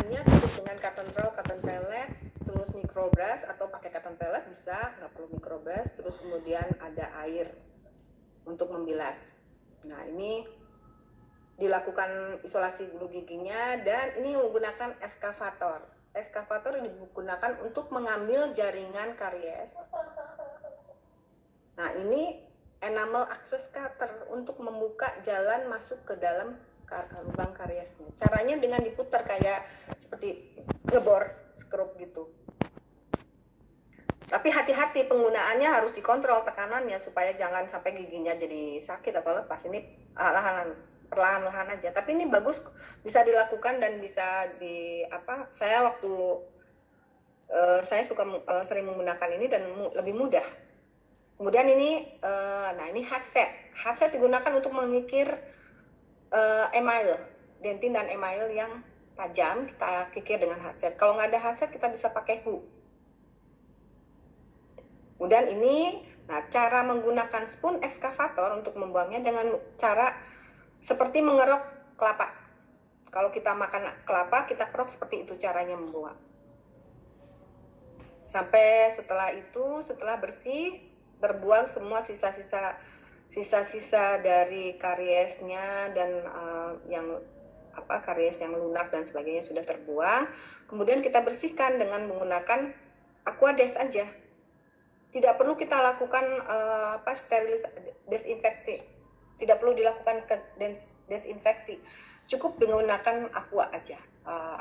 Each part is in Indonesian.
penggunaannya cukup dengan cotton roll, cotton pellet, terus microbrush atau pakai cotton pellet bisa, nggak perlu microbrush. Terus kemudian ada air untuk membilas. Nah, ini dilakukan isolasi bulu giginya, dan ini menggunakan eskavator. Eskavator digunakan untuk mengambil jaringan karies. Nah, ini enamel access cutter untuk membuka jalan masuk ke dalam lubang kariesnya. Caranya dengan diputar kayak seperti ngebor skrup gitu. Tapi hati-hati, penggunaannya harus dikontrol tekanannya supaya jangan sampai giginya jadi sakit atau lepas. Ini perlahan-lahan aja. Tapi ini bagus, bisa dilakukan dan bisa saya waktu saya sering menggunakan ini dan lebih mudah. Kemudian ini ini headset. Headset digunakan untuk mengikir email, dentin dan email yang tajam, kita kikir dengan headset. Kalau nggak ada headset, kita bisa pakai hook. Kemudian ini, cara menggunakan spoon ekskavator untuk membuangnya dengan cara seperti mengerok kelapa. Kalau kita makan kelapa, kita kerok seperti itu caranya membuang. Sampai setelah bersih, terbuang semua sisa-sisa dari kariesnya dan karies yang lunak dan sebagainya sudah terbuang. Kemudian kita bersihkan dengan menggunakan Aquades aja. Tidak perlu kita lakukan desinfeksi. Tidak perlu dilakukan desinfeksi. Cukup menggunakan aqua aja.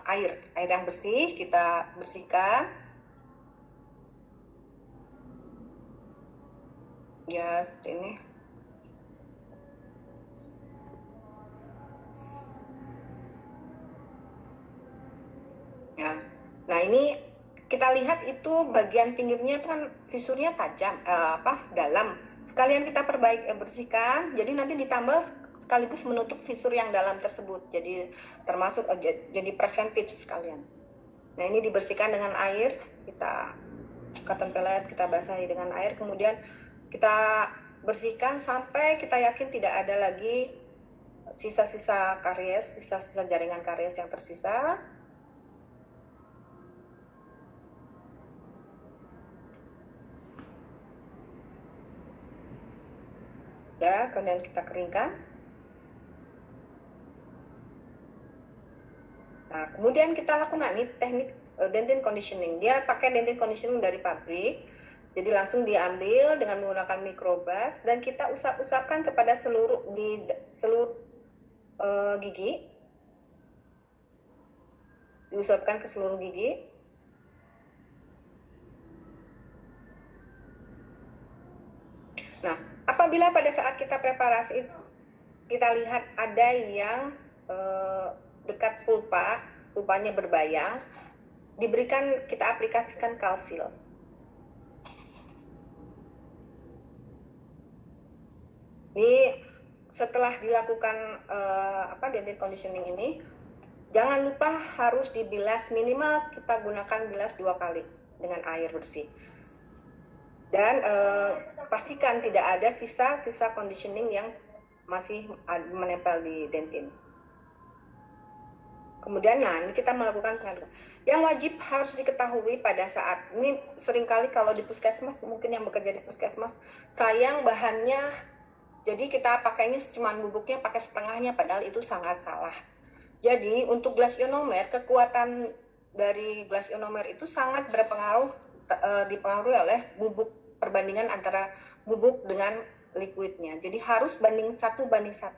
Air yang bersih kita bersihkan. Ya, seperti ini. Ya. Nah, ini kita lihat itu bagian pinggirnya kan fisurnya tajam, dalam. Sekalian kita bersihkan, jadi nanti ditambal sekaligus menutup fisur yang dalam tersebut. Jadi termasuk jadi preventif sekalian. Nah, ini dibersihkan dengan air, cotton pellet kita basahi dengan air, kemudian kita bersihkan sampai kita yakin tidak ada lagi sisa-sisa karies, sisa-sisa jaringan karies yang tersisa. Ya, kemudian kita keringkan. Nah, kemudian kita lakukan ini teknik dentin conditioning. Dia pakai dentin conditioning dari pabrik. Jadi langsung diambil dengan menggunakan microbrush dan kita usap-usapkan kepada seluruh gigi. Diusapkan ke seluruh gigi. Nah, apabila pada saat kita preparasi kita lihat ada yang dekat pulpanya berbayang, kita aplikasikan kalsil. Ini setelah dilakukan dentin conditioning ini, jangan lupa harus dibilas, minimal kita gunakan bilas 2 kali dengan air bersih. Dan pastikan tidak ada sisa-sisa conditioning yang masih menempel di dentin. Kemudian ini kita melakukan pengaduan. Yang wajib harus diketahui pada saat ini, seringkali kalau di puskesmas, mungkin yang bekerja di puskesmas, sayang bahannya, jadi kita pakainya cuma bubuknya pakai setengahnya, padahal itu sangat salah. Jadi untuk gelas ionomer, kekuatan dari gelas ionomer itu sangat berpengaruh, dipengaruhi oleh bubuk, perbandingan antara bubuk dengan liquidnya. Jadi harus banding 1 banding 1.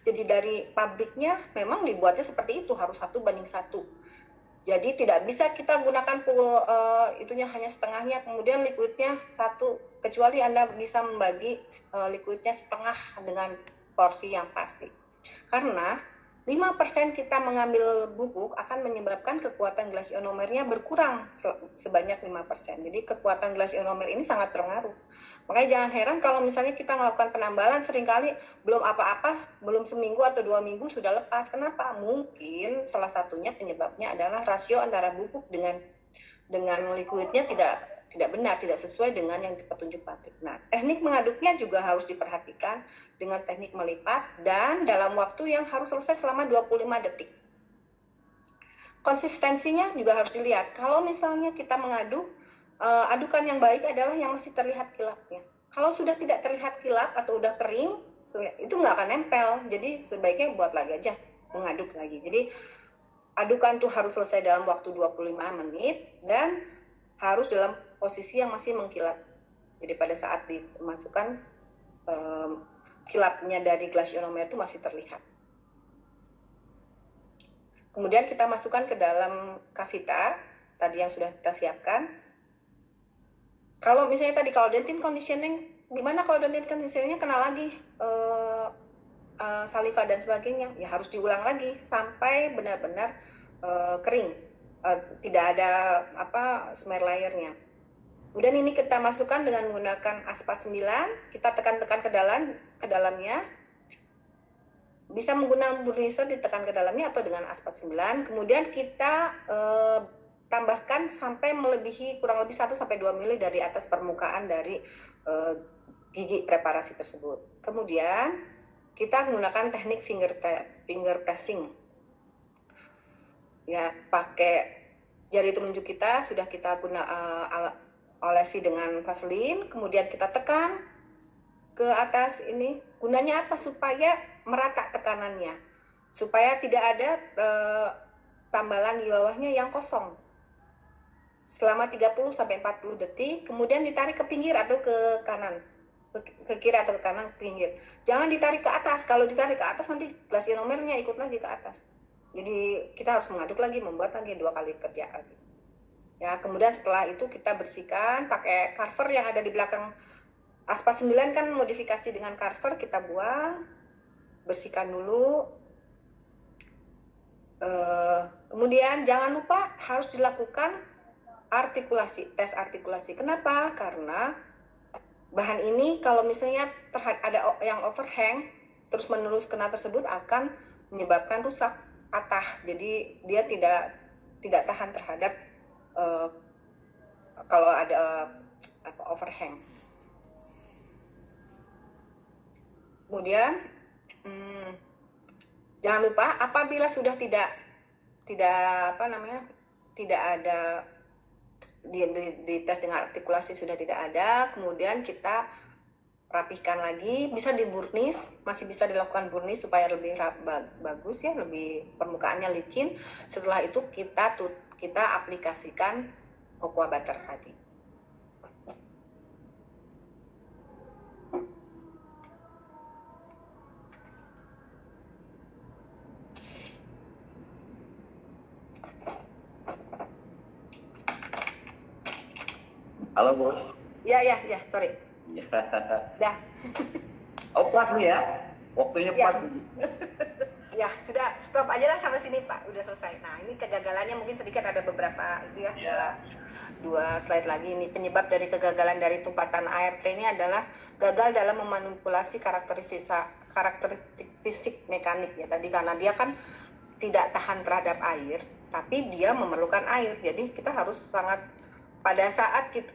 Jadi dari pabriknya memang dibuatnya seperti itu, harus 1 banding 1. Jadi tidak bisa kita gunakan itunya hanya setengahnya, kemudian liquidnya 1, kecuali Anda bisa membagi liquidnya setengah dengan porsi yang pasti. Karena 5% kita mengambil bubuk akan menyebabkan kekuatan gelas ionomernya berkurang sebanyak 5%. Jadi kekuatan gelas ionomer ini sangat berpengaruh. Makanya jangan heran kalau misalnya kita melakukan penambalan seringkali belum apa-apa, belum seminggu atau 2 minggu sudah lepas. Kenapa? Mungkin salah satunya penyebabnya adalah rasio antara bubuk dengan liquidnya tidak benar, tidak sesuai dengan yang petunjuk pabrik. Nah, teknik mengaduknya juga harus diperhatikan dengan teknik melipat dan dalam waktu yang harus selesai selama 25 detik. Konsistensinya juga harus dilihat. Kalau misalnya kita mengadu, adukan yang baik adalah yang masih terlihat kilapnya. Kalau sudah tidak terlihat kilap atau udah kering, itu nggak akan nempel. Jadi sebaiknya buat lagi aja, mengaduk lagi. Jadi adukan tuh harus selesai dalam waktu 25 menit dan harus dalam posisi yang masih mengkilap. Jadi pada saat dimasukkan, kilapnya dari gelas ionomer itu masih terlihat. Kemudian kita masukkan ke dalam kavita tadi yang sudah kita siapkan. Kalau misalnya tadi kalau dentin conditioning, gimana kalau dentin conditioningnya kena lagi saliva dan sebagainya? Ya harus diulang lagi sampai benar-benar kering, tidak ada smear layernya. Kemudian ini kita masukkan dengan menggunakan aspat 9, kita tekan-tekan ke dalamnya. Bisa menggunakan burniser ditekan ke dalamnya atau dengan aspat 9. Kemudian kita tambahkan sampai melebihi kurang lebih 1-2 mili dari atas permukaan dari gigi preparasi tersebut. Kemudian kita menggunakan teknik finger pressing. Ya, pakai jari telunjuk kita sudah kita olesi dengan vaselin, kemudian kita tekan ke atas ini. Gunanya apa? Supaya merata tekanannya, supaya tidak ada tambalan di bawahnya yang kosong selama 30-40 detik, kemudian ditarik ke pinggir atau ke kanan, ke kiri atau ke kanan, ke pinggir. Jangan ditarik ke atas. Kalau ditarik ke atas nanti gelas ionomernya ikut lagi ke atas. Jadi kita harus mengaduk lagi, membuat lagi 2 kali kerja lagi. Ya, kemudian setelah itu kita bersihkan pakai carver yang ada di belakang aspat 9 kan modifikasi dengan carver, kita buang, bersihkan dulu. Kemudian jangan lupa harus dilakukan artikulasi, tes artikulasi. Kenapa? Karena bahan ini kalau misalnya ada yang overhang terus menerus kena tersebut akan menyebabkan rusak, patah. Jadi dia tidak tahan terhadap kalau ada overhang. Kemudian jangan lupa apabila sudah tidak ada di tes dengan artikulasi sudah tidak ada, kemudian kita rapihkan lagi, bisa diburnis, masih bisa dilakukan burnis supaya lebih bagus ya, lebih permukaannya licin. Setelah itu kita aplikasikan cocoa butter tadi. Halo, Bu. Ya, sorry. Dah. Oh, pas nih ya? Waktunya pas. Ya, sudah stop aja lah sampai sini, Pak. Udah selesai. Nah, ini kegagalannya mungkin sedikit ada beberapa itu ya. Dua slide lagi. Ini penyebab dari kegagalan dari tumpatan ART ini adalah gagal dalam memanipulasi karakteristik fisik mekanik ya. Tadi karena dia kan tidak tahan terhadap air, tapi dia memerlukan air. Jadi kita harus sangat pada saat kita